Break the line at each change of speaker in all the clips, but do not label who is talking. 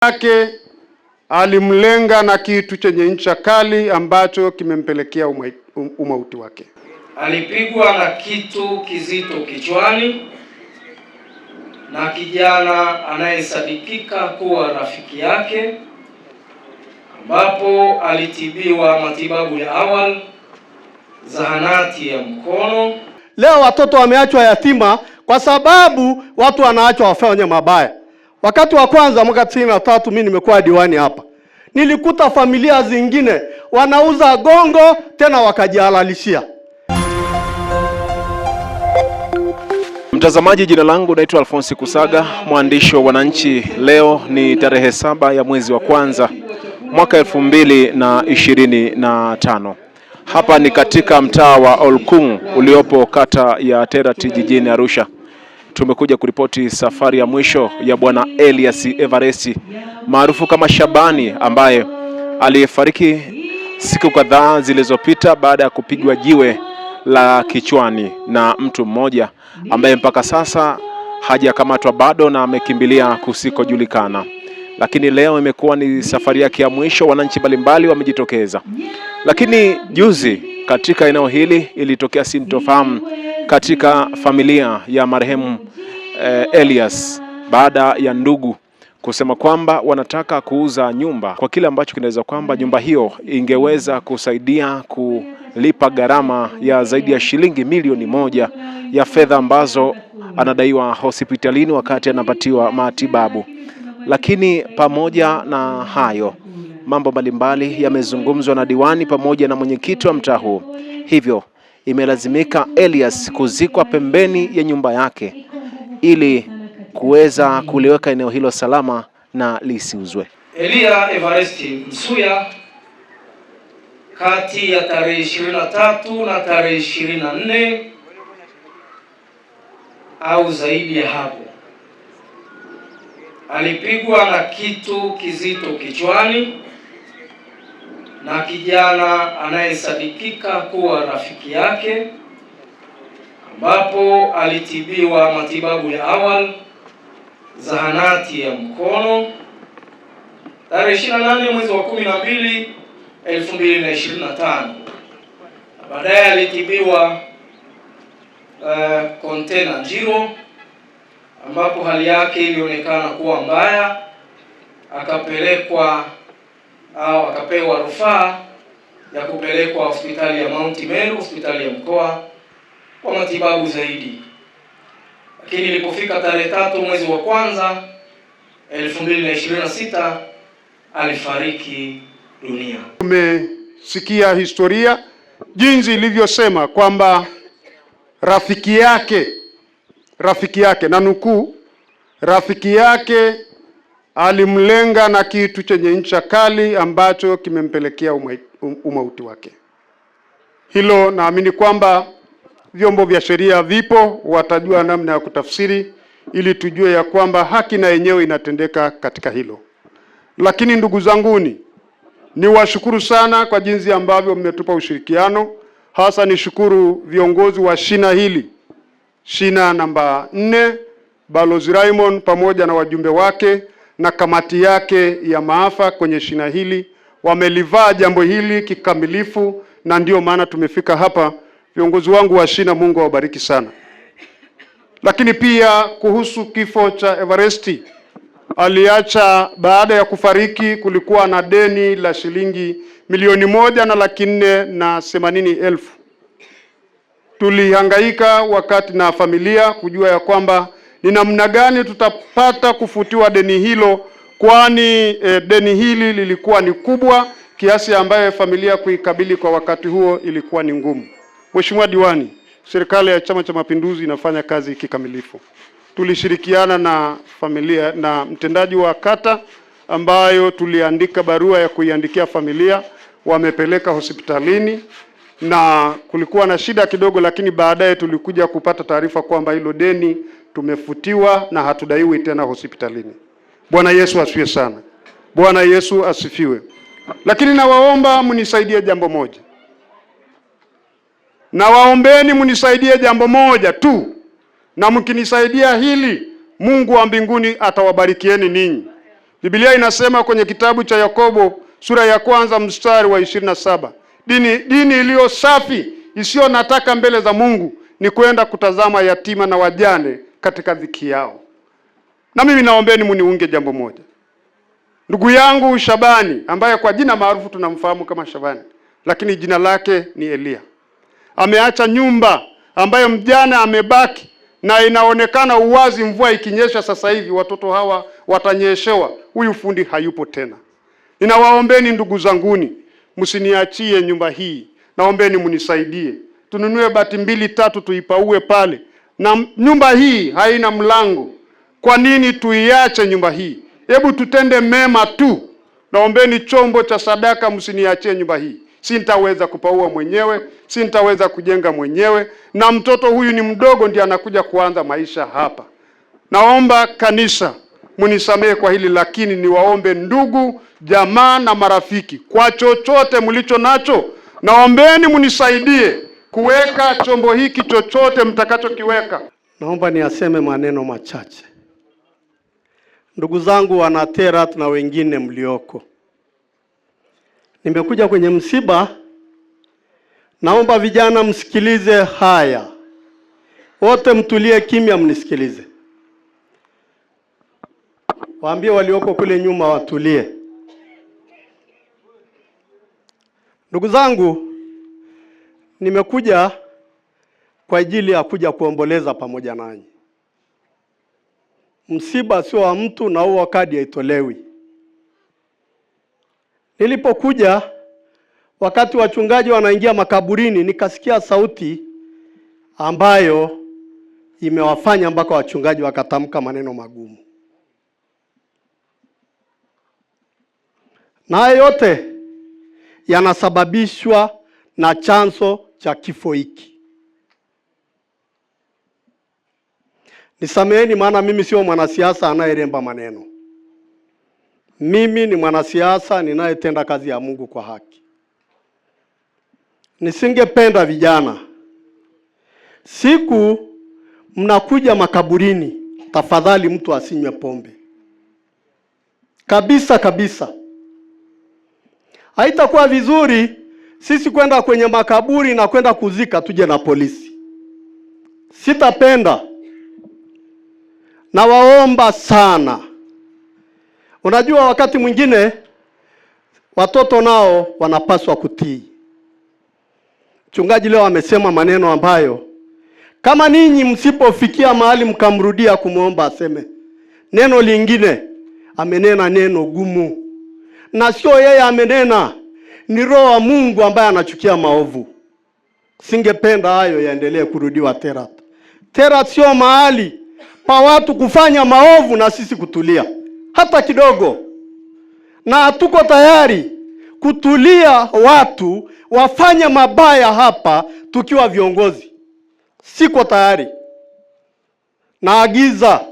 yake alimlenga na kitu chenye ncha kali ambacho kimempelekea umauti wake.
Alipigwa na kitu kizito kichwani na kijana anayesadikika kuwa rafiki yake, ambapo alitibiwa matibabu ya awali zahanati ya Mkono.
Leo watoto wameachwa yatima kwa sababu watu wanaachwa wafanye mabaya. Wakati wa kwanza mwaka 93 mimi nimekuwa diwani hapa, nilikuta familia zingine wanauza gongo tena wakajihalalishia.
Mtazamaji, jina langu naitwa Alphonse Kusaga, mwandishi wa Wananchi. Leo ni tarehe 7 ya mwezi wa kwanza mwaka 2025. Hapa ni katika mtaa wa Olkung uliopo kata ya Terrat jijini Arusha. Tumekuja kuripoti safari ya mwisho ya Bwana Elias Evarist maarufu kama Shabani, ambaye alifariki siku kadhaa zilizopita baada ya kupigwa jiwe la kichwani na mtu mmoja ambaye mpaka sasa hajakamatwa bado na amekimbilia kusikojulikana. Lakini leo imekuwa ni safari yake ya mwisho. Wananchi mbalimbali wamejitokeza, lakini juzi katika eneo hili ilitokea sintofahamu katika familia ya marehemu Elias, baada ya ndugu kusema kwamba wanataka kuuza nyumba kwa kile ambacho kinaweza kwamba nyumba hiyo ingeweza kusaidia kulipa gharama ya zaidi ya shilingi milioni 1 ya fedha ambazo anadaiwa hospitalini wakati anapatiwa matibabu. Lakini pamoja na hayo, mambo mbalimbali yamezungumzwa na diwani pamoja na mwenyekiti wa mtaa huu. Hivyo imelazimika Elias kuzikwa pembeni ya nyumba yake ili kuweza kuliweka eneo hilo salama na lisiuzwe.
Elia Evarist Msuya kati ya tarehe 23 na tarehe 24 au zaidi ya hapo, alipigwa na kitu kizito kichwani na kijana anayesadikika kuwa rafiki yake, ambapo alitibiwa matibabu ya awali zahanati ya Mkono tarehe 28 mwezi wa 12 2025. Baadaye alitibiwa Container Njiro, ambapo hali yake ilionekana kuwa mbaya, akapewa rufaa ya kupelekwa hospitali ya Mount Meru, hospitali ya mkoa kwa matibabu zaidi. Lakini ilipofika tarehe 3 mwezi wa kwanza 2026 alifariki dunia.
Tumesikia historia jinsi ilivyosema kwamba rafiki yake na nukuu, rafiki yake alimlenga na kitu chenye ncha kali ambacho kimempelekea umauti wake. Hilo naamini kwamba vyombo vya sheria vipo, watajua namna ya kutafsiri ili tujue ya kwamba haki na yenyewe inatendeka katika hilo. Lakini ndugu zanguni, niwashukuru sana kwa jinsi ambavyo mmetupa ushirikiano. Hasa nishukuru viongozi wa shina hili, shina namba 4, Balozi Raymond pamoja na wajumbe wake na kamati yake ya maafa kwenye shina hili. Wamelivaa jambo hili kikamilifu na ndio maana tumefika hapa. Viongozi wangu wa shina, Mungu awabariki sana. Lakini pia kuhusu kifo cha Evarist, aliacha baada ya kufariki kulikuwa na deni la shilingi milioni 1,480,000. Tulihangaika wakati na familia kujua ya kwamba ni namna gani tutapata kufutiwa deni hilo, kwani deni hili lilikuwa ni kubwa kiasi ambaye familia kuikabili kwa wakati huo ilikuwa ni ngumu. Mheshimiwa Diwani, serikali ya Chama cha Mapinduzi inafanya kazi kikamilifu. Tulishirikiana na familia na mtendaji wa kata ambayo tuliandika barua ya kuiandikia familia, wamepeleka hospitalini na kulikuwa na shida kidogo, lakini baadaye tulikuja kupata taarifa kwamba hilo deni tumefutiwa na hatudaiwi tena hospitalini. Bwana Yesu asifiwe sana. Bwana Yesu asifiwe. Lakini nawaomba mnisaidie jambo moja. Na waombeni mnisaidie jambo moja tu. Na mkinisaidia hili, Mungu wa mbinguni atawabarikieni ninyi. Biblia inasema kwenye kitabu cha Yakobo sura ya 1 mstari wa 27, dini iliyo safi isiyo nataka mbele za Mungu ni kwenda kutazama yatima na wajane katika dhiki yao. Na mimi naombeni muniunge jambo moja. Ndugu yangu Shabani, ambaye kwa jina maarufu tunamfahamu kama Shabani, lakini jina lake ni Elia, ameacha nyumba ambayo mjane amebaki, na inaonekana uwazi mvua ikinyesha sasa hivi watoto hawa watanyeshewa. Huyu fundi hayupo tena. Ninawaombeni ndugu zanguni, msiniachie nyumba hii. Naombeni munisaidie. Tununue bati 2-3 tuipaue pale. Na nyumba hii haina mlango. Kwa nini tuiache nyumba hii? Hebu tutende mema tu. Naombeni chombo cha sadaka, msiniachie nyumba hii. Sintaweza kupaua mwenyewe, sintaweza kujenga mwenyewe, na mtoto huyu ni mdogo, ndiye anakuja kuanza maisha hapa. Naomba kanisa munisamehe kwa hili, lakini niwaombe ndugu, jamaa na marafiki, kwa chochote mlicho nacho, naombeni munisaidie kuweka chombo hiki, chochote mtakachokiweka.
Naomba niaseme maneno machache. Ndugu zangu wana TERAT na wengine mlioko, nimekuja kwenye msiba. Naomba vijana msikilize haya. Wote mtulie kimya mnisikilize. Waambie walioko kule nyuma watulie. Ndugu zangu, nimekuja kwa ajili ya kuja kuomboleza pamoja nanyi. Msiba sio wa mtu na huo kadi haitolewi. Nilipokuja wakati wachungaji wanaingia makaburini, nikasikia sauti ambayo imewafanya mpaka wachungaji wakatamka maneno magumu. Na haya yote yanasababishwa na chanzo cha kifo hiki. Nisameheni, maana mimi sio mwanasiasa anayeremba maneno. Mimi ni mwanasiasa ninayetenda kazi ya Mungu kwa haki. Nisingependa vijana, siku mnakuja makaburini, tafadhali mtu asinywe pombe. Kabisa kabisa. Haitakuwa vizuri sisi kwenda kwenye makaburi na kwenda kuzika tuje na polisi. Sitapenda. Na waomba sana. Unajua wakati mwingine watoto nao wanapaswa kutii. Mchungaji leo amesema maneno ambayo kama ninyi msipofikia mahali mkamrudia kumuomba aseme neno lingine, amenena neno gumu. Na sio yeye amenena, ni Roho wa Mungu ambaye anachukia maovu. Singependa hayo yaendelee kurudiwa TERAT. TERAT sio mahali pa watu kufanya maovu na sisi kutulia hata kidogo. Na hatuko tayari kutulia watu wafanye mabaya hapa tukiwa viongozi. Siko tayari. Naagiza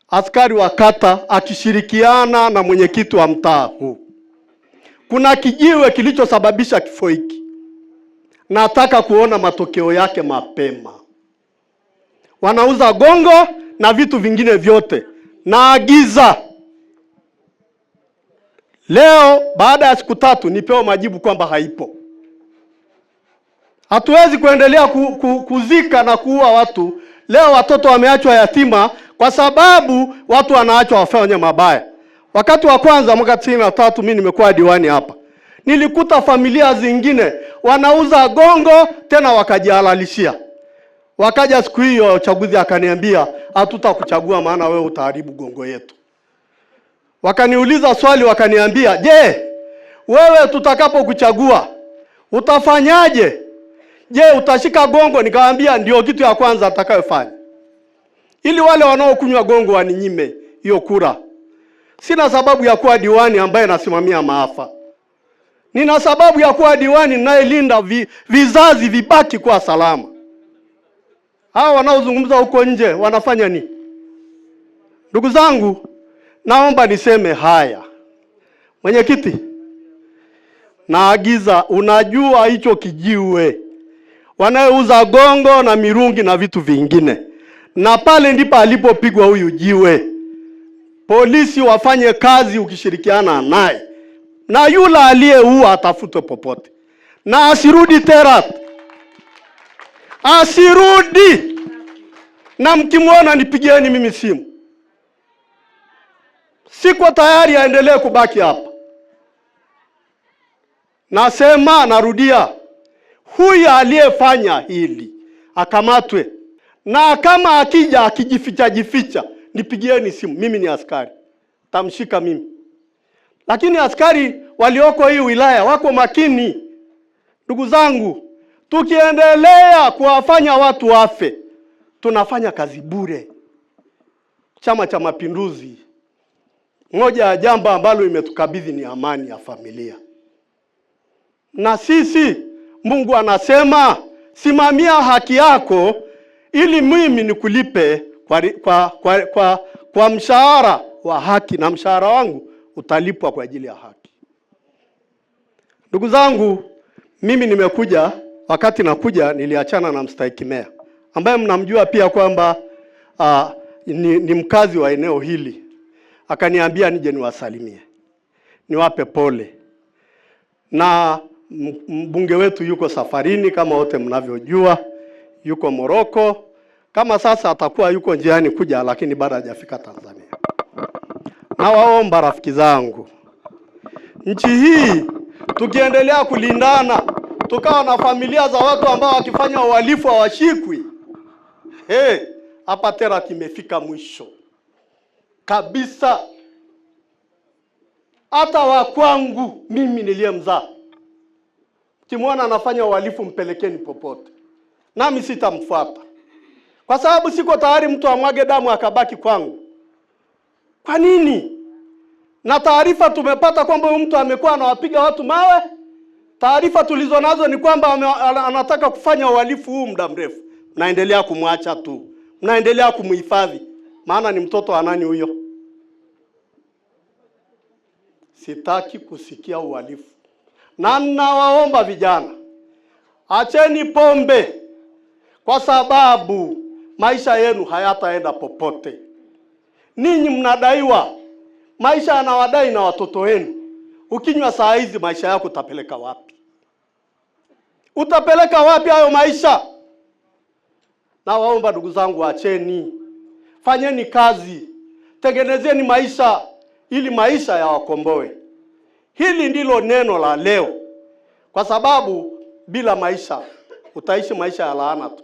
askari wa kata akishirikiana na mwenyekiti wa mtaa huu. Kuna kijiwe kilichosababisha kifo hiki. Nataka kuona matokeo yake mapema. Wanauza gongo na vitu vingine vyote. Naagiza leo baada ya siku 3 nipewe majibu kwamba haipo. Hatuwezi kuendelea kuzika na kuua watu. Leo watoto wameachwa yatima kwa sababu watu wanaachwa wafanye mabaya. Wakati wa kwanza mwaka 93 mimi nimekuwa diwani hapa, nilikuta familia zingine wanauza gongo tena wakajihalalishia. Wakaja siku hiyo uchaguzi akaniambia hatutakuchagua maana wewe utaharibu gongo yetu. Wakaniuliza swali wakaniambia, "Je, wewe tutakapokuchagua utafanyaje? Je, utashika gongo?" Nikamwambia ndio kitu ya kwanza atakayofanya. Ili wale wanaokunywa gongo waninyime hiyo kura. Sina sababu ya kuwa diwani ambaye nasimamia maafa. Nina sababu ya kuwa diwani ninayelinda vizazi vibaki kwa salama. Hao wanaozungumza huko nje wanafanya nini? Ndugu zangu, naomba niseme haya. Mwenyekiti, naagiza, unajua hicho kijiwe wanayeuza gongo na mirungi na vitu vingine, na pale ndipo alipopigwa huyu jiwe. polisi wafanye kazi ukishirikiana naye, na yule aliyeua atafutwe popote, na asirudi Terrat, asirudi. Na mkimwona nipigieni mimi simu. Siko tayari aendelee kubaki hapa. Nasema, narudia, huyu aliyefanya hili akamatwe, na kama akija akijificha, nipigieni simu. Mimi ni askari, tamshika mimi. Lakini askari walioko hii wilaya wako makini. Ndugu zangu, tukiendelea kuwafanya watu wafe, tunafanya kazi bure. Chama cha Mapinduzi, moja ya jambo ambalo imetukabidhi ni amani ya familia. Na sisi, Mungu anasema, simamia haki yako ili mimi nikulipe kwa mshahara wa haki, na mshahara wangu utalipwa kwa ajili ya haki. Ndugu zangu, mimi nimekuja, wakati nakuja niliachana na mstahiki meya ambaye mnamjua pia kwamba ni mkazi wa eneo hili. Akaniambia nije niwasalimie, niwape pole. Na mbunge wetu yuko safarini kama wote mnavyojua, yuko Moroko. Kama sasa atakuwa yuko njiani kuja, lakini bado hajafika Tanzania. Na waomba rafiki zangu, nchi hii tukiendelea kulindana, tukawa na familia za watu ambao wakifanya uhalifu hawashikwi, hapa Terrat imefika mwisho kabisa. Hata wa kwangu mimi niliyemzaa, kimwona anafanya uhalifu, mpelekeni popote, nami sitamfuata, kwa sababu siko tayari mtu amwage damu akabaki kwangu. Kwa nini? Na taarifa tumepata kwamba huyu mtu amekuwa anawapiga watu mawe. Taarifa tulizonazo ni kwamba anataka kufanya uhalifu huu muda mrefu. Mnaendelea kumwacha tu, mnaendelea kumhifadhi, maana ni mtoto wa nani huyo? Sitaki kusikia uhalifu. Na ninawaomba vijana, acheni pombe, kwa sababu maisha yenu hayataenda popote. Ninyi mnadaiwa, maisha yanawadai na watoto wenu. Ukinywa saa hizi, maisha yako utapeleka wapi? Utapeleka wapi hayo maisha? Na waomba ndugu zangu, acheni, fanyeni kazi, tengenezeni maisha ili maisha yawakomboe. Hili ndilo neno la leo, kwa sababu bila maisha utaishi maisha ya laana tu.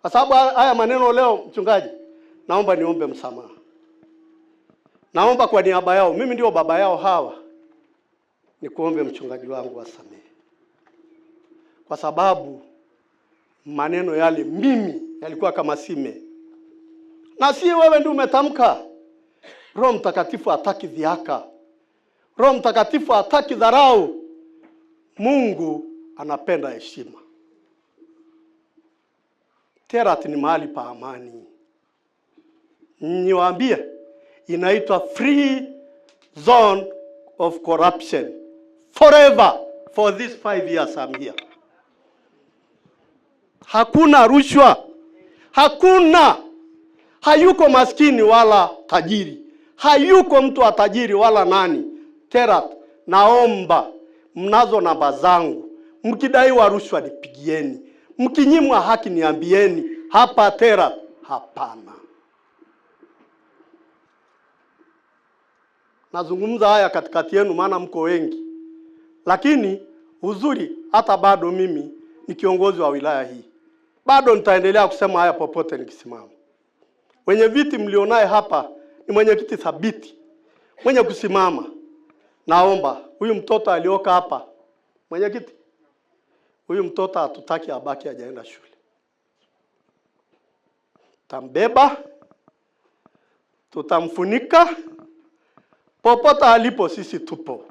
Kwa sababu haya maneno leo, mchungaji, naomba niombe msamaha. Naomba kwa niaba yao, mimi ndio baba yao hawa, nikuombe mchungaji wangu wasamehe, kwa sababu maneno yale mimi yalikuwa kama sime, na si wewe ndio umetamka. Roho Mtakatifu hataki dhihaka, Roho Mtakatifu hataki dharau. Mungu anapenda heshima. Terrat ni mahali pa amani. Niwaambie, inaitwa free zone of corruption forever for these 5 years I'm here. Hakuna rushwa, hakuna. Hayuko maskini wala tajiri, hayuko mtu wa tajiri wala nani. Terrat, naomba, mnazo namba zangu, mkidaiwa rushwa nipigieni, mkinyimwa haki niambieni. Hapa Terrat hapana. Nazungumza haya katikati yenu maana mko wengi, lakini uzuri hata bado mimi ni kiongozi wa wilaya hii, bado nitaendelea kusema haya popote nikisimama. Wenye viti mlionaye hapa ni mwenyekiti thabiti, mwenye kusimama. Naomba huyu mtoto alioka hapa, mwenyekiti, huyu mtoto hatutaki abaki hajaenda shule. Tambeba, tutamfunika, popote alipo sisi tupo.